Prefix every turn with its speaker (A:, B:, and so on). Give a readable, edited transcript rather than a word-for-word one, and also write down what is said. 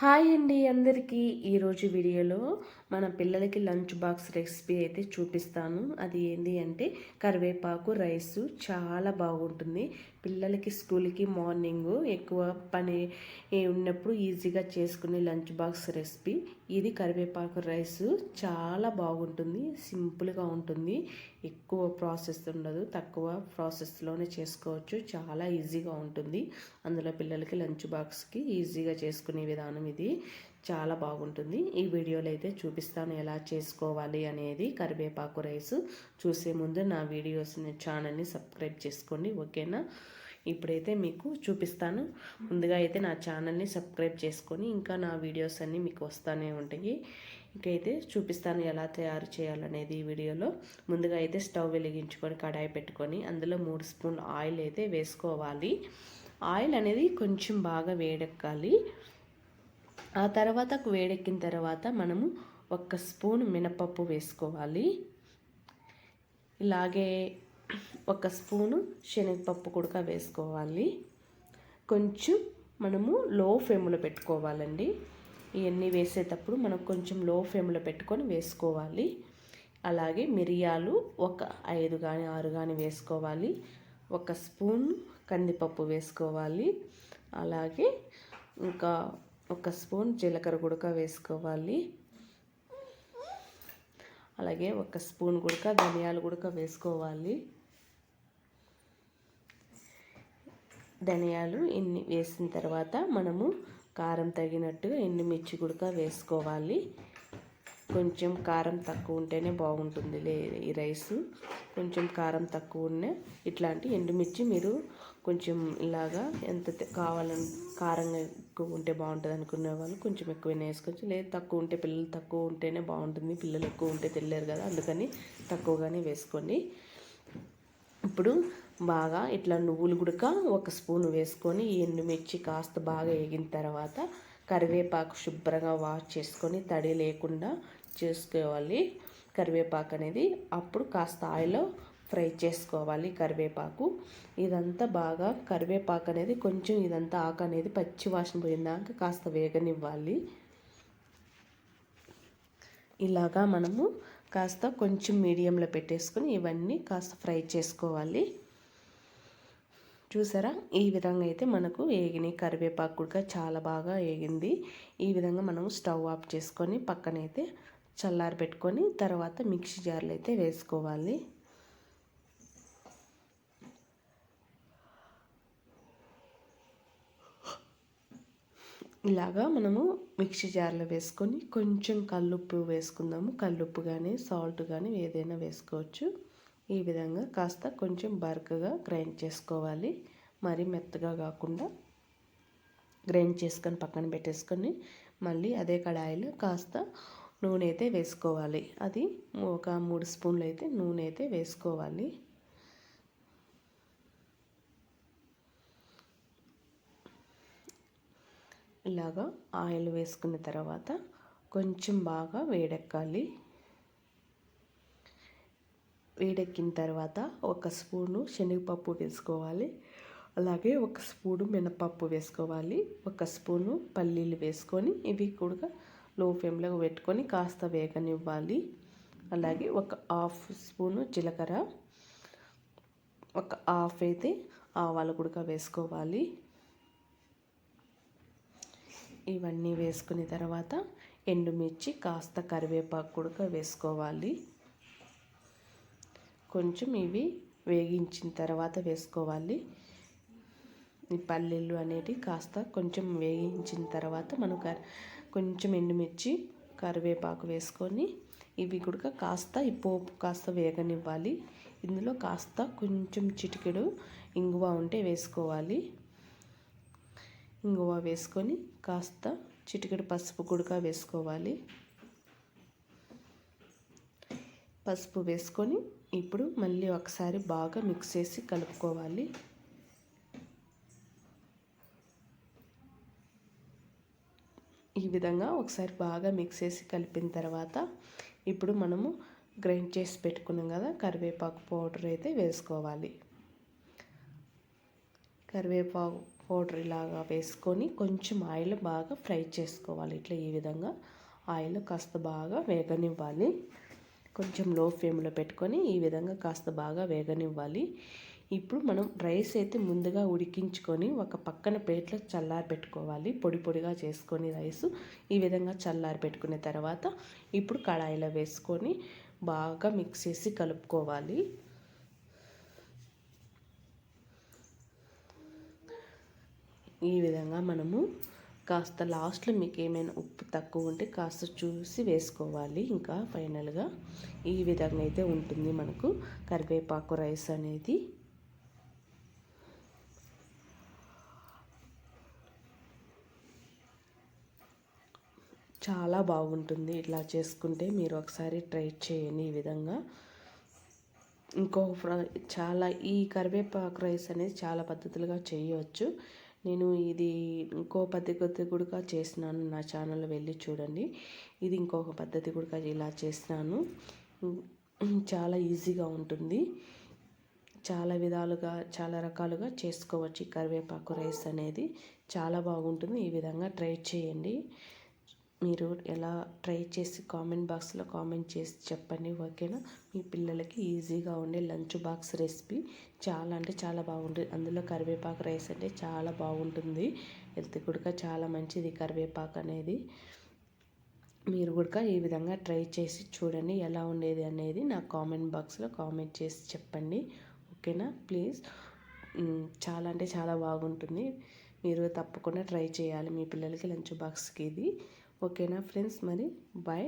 A: Hi అండి అందరికీ. ఈరోజు వీడియోలో మన పిల్లలకి లంచ్ బాక్స్ రెసిపీ అయితే చూపిస్తాను. అది ఏంటి అంటే కరివేపాకు రైసు. చాలా బాగుంటుంది. పిల్లలకి స్కూల్కి మార్నింగ్ ఎక్కువ పని ఉన్నప్పుడు ఈజీగా చేసుకునే లంచ్ బాక్స్ రెసిపీ ఇది. కరివేపాకు రైసు చాలా బాగుంటుంది, సింపుల్గా ఉంటుంది, ఎక్కువ ప్రాసెస్ ఉండదు, తక్కువ ప్రాసెస్లోనే చేసుకోవచ్చు, చాలా ఈజీగా ఉంటుంది. అందులో పిల్లలకి లంచ్ బాక్స్కి ఈజీగా చేసుకునే విధానం ఇది చాలా బాగుంటుంది. ఈ వీడియోలో అయితే చూపిస్తాను ఎలా చేసుకోవాలి అనేది. కరివేపాకు రైస్ చూసే ముందు నా వీడియోస్ని ఛానల్ని సబ్స్క్రైబ్ చేసుకోండి, ఓకేనా? ఇప్పుడైతే మీకు చూపిస్తాను. ముందుగా అయితే నా ఛానల్ని సబ్స్క్రైబ్ చేసుకొని ఇంకా నా వీడియోస్ అన్నీ మీకు వస్తూనే ఉంటాయి. ఇంకైతే చూపిస్తాను ఎలా తయారు చేయాలనేది ఈ వీడియోలో. ముందుగా అయితే స్టవ్ వెలిగించుకొని కడాయి పెట్టుకొని అందులో 3 స్పూన్ల ఆయిల్ అయితే వేసుకోవాలి. ఆయిల్ అనేది కొంచెం బాగా వేడెక్కాలి. ఆ తర్వాత వేడెక్కిన తర్వాత మనము 1 స్పూన్ మినపప్పు వేసుకోవాలి. ఇలాగే 1 స్పూను శనగపప్పు కూడా వేసుకోవాలి. కొంచెం మనము లో ఫ్లేమ్లో పెట్టుకోవాలండి. ఇవన్నీ వేసేటప్పుడు మనం కొంచెం లో ఫ్లేమ్లో పెట్టుకొని వేసుకోవాలి. అలాగే మిరియాలు ఒక 5 కానీ 6 కానీ వేసుకోవాలి. 1 స్పూన్ కందిపప్పు వేసుకోవాలి. అలాగే ఇంకా 1 స్పూన్ జీలకర్ర కూడా వేసుకోవాలి. అలాగే 1 స్పూన్ కూడా ధనియాలు కూడా వేసుకోవాలి. ధనియాలు ఇన్ని వేసిన తర్వాత మనము కారం తగినట్టుగా ఎండుమిర్చి కూడా వేసుకోవాలి. కొంచెం కారం తక్కువ ఉంటేనే బాగుంటుంది ఈ రైసు. కొంచెం కారం తక్కువ ఉన్న ఇట్లాంటి ఎండుమిర్చి మీరు కొంచెం ఇలాగా ఎంత కావాలని కారంగా ఎక్కువ ఉంటే బాగుంటుంది అనుకునే వాళ్ళు కొంచెం ఎక్కువనే వేసుకోవచ్చు. లేదు తక్కువ ఉంటే, పిల్లలు తక్కువ ఉంటేనే బాగుంటుంది, పిల్లలు ఎక్కువ ఉంటే తెలియరు కదా, అందుకని తక్కువగానే వేసుకోండి. ఇప్పుడు బాగా ఇట్లా నువ్వులు గుడక 1 స్పూన్ వేసుకొని ఈ ఎండుమిర్చి కాస్త బాగా వేగిన తర్వాత కరివేపాకు శుభ్రంగా వాష్ చేసుకొని తడి లేకుండా చేసుకోవాలి కరివేపాకు అనేది. అప్పుడు కాస్త ఆయిల్లో ఫ్రై చేసుకోవాలి కరివేపాకు. ఇదంతా బాగా కరివేపాకు అనేది కొంచెం ఇదంతా ఆకు అనేది పచ్చి వాసన పోయిందాక కాస్త వేగనివ్వాలి. ఇలాగా మనము కాస్త కొంచెం మీడియంలో పెట్టేసుకొని ఇవన్నీ కాస్త ఫ్రై చేసుకోవాలి. చూసారా, ఈ విధంగా అయితే మనకు వేగిన కరివేపాకు కూడా చాలా బాగా వేగింది. ఈ విధంగా మనము స్టవ్ ఆఫ్ చేసుకొని పక్కనైతే చల్లారి పెట్టుకొని తర్వాత మిక్సీ జార్లో అయితే వేసుకోవాలి. ఇలాగా మనము మిక్సీ జార్లో వేసుకొని కొంచెం కల్లుప్పు వేసుకుందాము. కల్లుప్పు కానీ సాల్ట్ కానీ ఏదైనా వేసుకోవచ్చు. ఈ విధంగా కాస్త కొంచెం బరకగా గ్రైండ్ చేసుకోవాలి. మరీ మెత్తగా కాకుండా గ్రైండ్ చేసుకొని పక్కన పెట్టేసుకొని మళ్ళీ అదే కడాయిలో కాస్త నూనె అయితే వేసుకోవాలి. అది ఒక 3 స్పూన్లు అయితే నూనె అయితే వేసుకోవాలి. ఇలాగా ఆయిల్ వేసుకున్న తర్వాత కొంచెం బాగా వేడెక్కాలి. వేడెక్కిన తర్వాత 1 స్పూను శనగపప్పు వేసుకోవాలి. అలాగే 1 స్పూను మినపప్పు వేసుకోవాలి. 1 స్పూను పల్లీలు వేసుకొని ఇవి కూడా లో ఫ్లేమ్లో పెట్టుకొని కాస్త వేగనివ్వాలి. అలాగే ఒక 1/2 స్పూను జీలకర్ర, ఒక 1/2 అయితే ఆవాలు కూడా వేసుకోవాలి. ఇవన్నీ వేసుకున్న తర్వాత ఎండుమిర్చి కాస్త కరివేపాకు కూడా వేసుకోవాలి. కొంచెం ఇవి వేగించిన తర్వాత వేసుకోవాలి. ఈ పల్లీలు అనేటివి కాస్త కొంచెం వేగించిన తర్వాత మనం కొంచెం ఎండుమిర్చి కరివేపాకు వేసుకొని ఇవి కూడా కాస్త ఈ పోపు కాస్త వేగనివ్వాలి. ఇందులో కాస్త కొంచెం చిటికెడు ఇంగువ ఉంటే వేసుకోవాలి. ఇంగువ వేసుకొని కాస్త చిటికెడు పసుపు కూడా వేసుకోవాలి. పసుపు వేసుకొని ఇప్పుడు మళ్ళీ ఒకసారి బాగా మిక్స్ చేసి కలుపుకోవాలి. ఈ విధంగా ఒకసారి బాగా మిక్స్ చేసి కలిపిన తర్వాత ఇప్పుడు మనము గ్రైండ్ చేసి పెట్టుకున్నాం కదా కరివేపాకు పౌడర్ అయితే వేసుకోవాలి. కరివేపాకు పౌడర్ ఇలాగా వేసుకొని కొంచెం ఆయిల్ బాగా ఫ్రై చేసుకోవాలి. ఇట్లా ఈ విధంగా ఆయిల్ కాస్త బాగా వేగనివ్వాలి. కొంచెం లో ఫ్లేమ్లో పెట్టుకొని ఈ విధంగా కాస్త బాగా వేగనివ్వాలి. ఇప్పుడు మనం రైస్ అయితే ముందుగా ఉడికించుకొని ఒక పక్కన ప్లేట్లో చల్లారి పెట్టుకోవాలి. పొడి పొడిగా చేసుకొని రైసు ఈ విధంగా చల్లారి పెట్టుకున్న తర్వాత ఇప్పుడు కడాయిలో వేసుకొని బాగా మిక్స్ చేసి కలుపుకోవాలి. ఈ విధంగా మనము కాస్త లాస్ట్లో మీకు ఏమైనా ఉప్పు తక్కువ ఉంటే కాస్త చూసి వేసుకోవాలి. ఇంకా ఫైనల్గా ఈ విధంగా అయితే ఉంటుంది మనకు కరివేపాకు రైస్ అనేది. చాలా బాగుంటుంది. ఇట్లా చేసుకుంటే మీరు ఒకసారి ట్రై చేయండి ఈ విధంగా. చాలా ఈ కరివేపాకు రైస్ అనేది చాలా పద్ధతులుగా చేయవచ్చు. నేను ఇది ఇంకో పద్ధతి కూడా చేసినాను, నా ఛానల్లో వెళ్ళి చూడండి. ఇది ఇంకొక పద్ధతి కూడా ఇలా చేసినాను. చాలా ఈజీగా ఉంటుంది. చాలా విధాలుగా చాలా రకాలుగా చేసుకోవచ్చు ఈ కరివేపాకు రైస్ అనేది. చాలా బాగుంటుంది. ఈ విధంగా ట్రై చేయండి. మీరు ఎలా ట్రై చేసి కామెంట్ బాక్స్లో కామెంట్ చేసి చెప్పండి, ఓకేనా? మీ పిల్లలకి ఈజీగా ఉండే లంచ్ బాక్స్ రెసిపీ చాలా అంటే చాలా బాగుంటుంది. అందులో కరివేపాకు రైస్ అంటే చాలా బాగుంటుంది. హెల్త్ కూడా చాలా మంచిది కరివేపాకు అనేది. మీరు కూడా ఈ విధంగా ట్రై చేసి చూడండి, ఎలా ఉండేది అనేది నా కామెంట్ బాక్స్లో కామెంట్ చేసి చెప్పండి, ఓకేనా? ప్లీజ్, చాలా అంటే చాలా బాగుంటుంది. మీరు తప్పకుండా ట్రై చేయాలి మీ పిల్లలకి లంచ్ బాక్స్కి ఇది, ఓకేనా ఫ్రెండ్స్? మరి బాయ్.